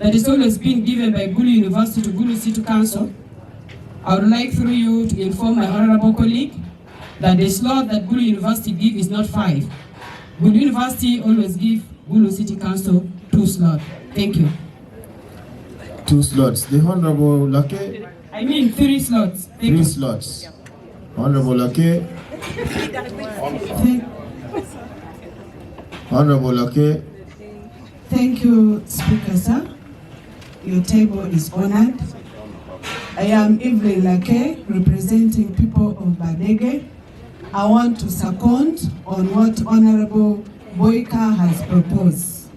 that is always being given by Gulu University to Gulu City Council, I would like through you to inform my honorable colleague that the slot that Gulu University give is not 5. Gulu University always give Gulu City Council 2 slots. Thank you. 2 slots. The Honorable Lake? I mean 3 slots. Thank 3 you. slots. Honorable Lake? Honorable Lake? Thank you, Speaker, sir. Your table is honored. I am Evelyn Lake, representing people of Badege. I want to second on what Honorable Boyka has proposed.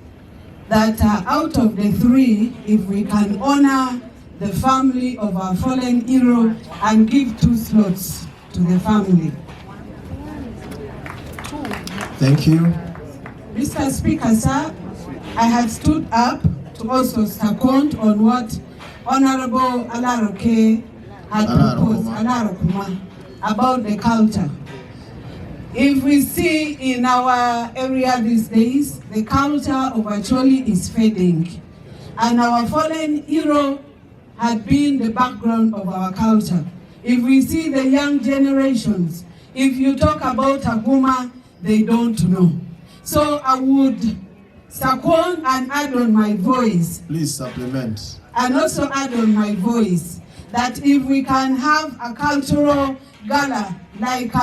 That out of the 3, if we can honor the family of our fallen hero and give 2 slots to the family. Thank you. Mr. Speaker, sir, I had stood up to also second on what Honorable Alaroke had proposed, Alarokuma, about the culture. If we see in our area these days, the culture of Acholi is fading. And our fallen hero had been the background of our culture. If we see the young generations, if you talk about Aguma, they don't know. So I would second and add on my voice. Please supplement. And also add on my voice that if we can have a cultural gala like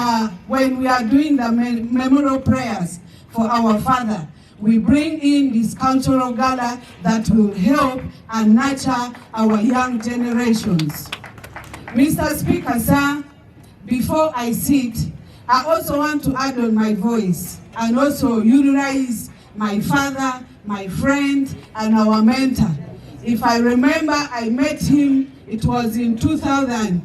when we are doing the memorial prayers for our father, we bring in this cultural gala that will help and nurture our young generations. Mr. Speaker, sir, before I sit, I also want to add on my voice and also utilize my father, my friend, and our mentor. If I remember, I met him, it was in 2000,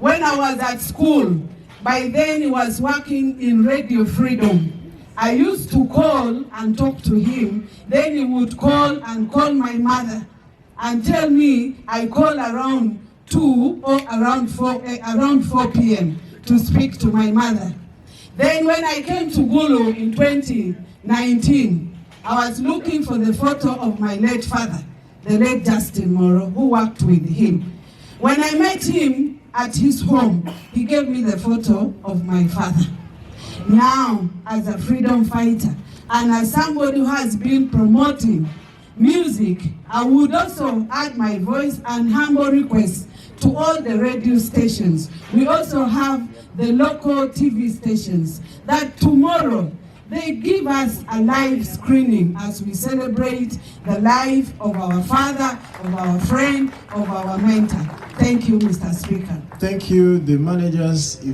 when I was at school. By then, he was working in Radio Freedom. I used to call and talk to him. Then he would call and call my mother and tell me I call around 2 or around 4 p.m. to speak to my mother. Then when I came to Gulu in 2019, I was looking for the photo of my late father, the late Justin Moro, who worked with him. When I met him at his home, he gave me the photo of my father. Now, as a freedom fighter, and as somebody who has been promoting music, I would also add my voice and humble request to all the radio stations. We also have the local TV stations that tomorrow they give us a live screening as we celebrate the life of our father, of our friend, of our mentor. Thank you, Mr. Speaker. Thank you, the managers.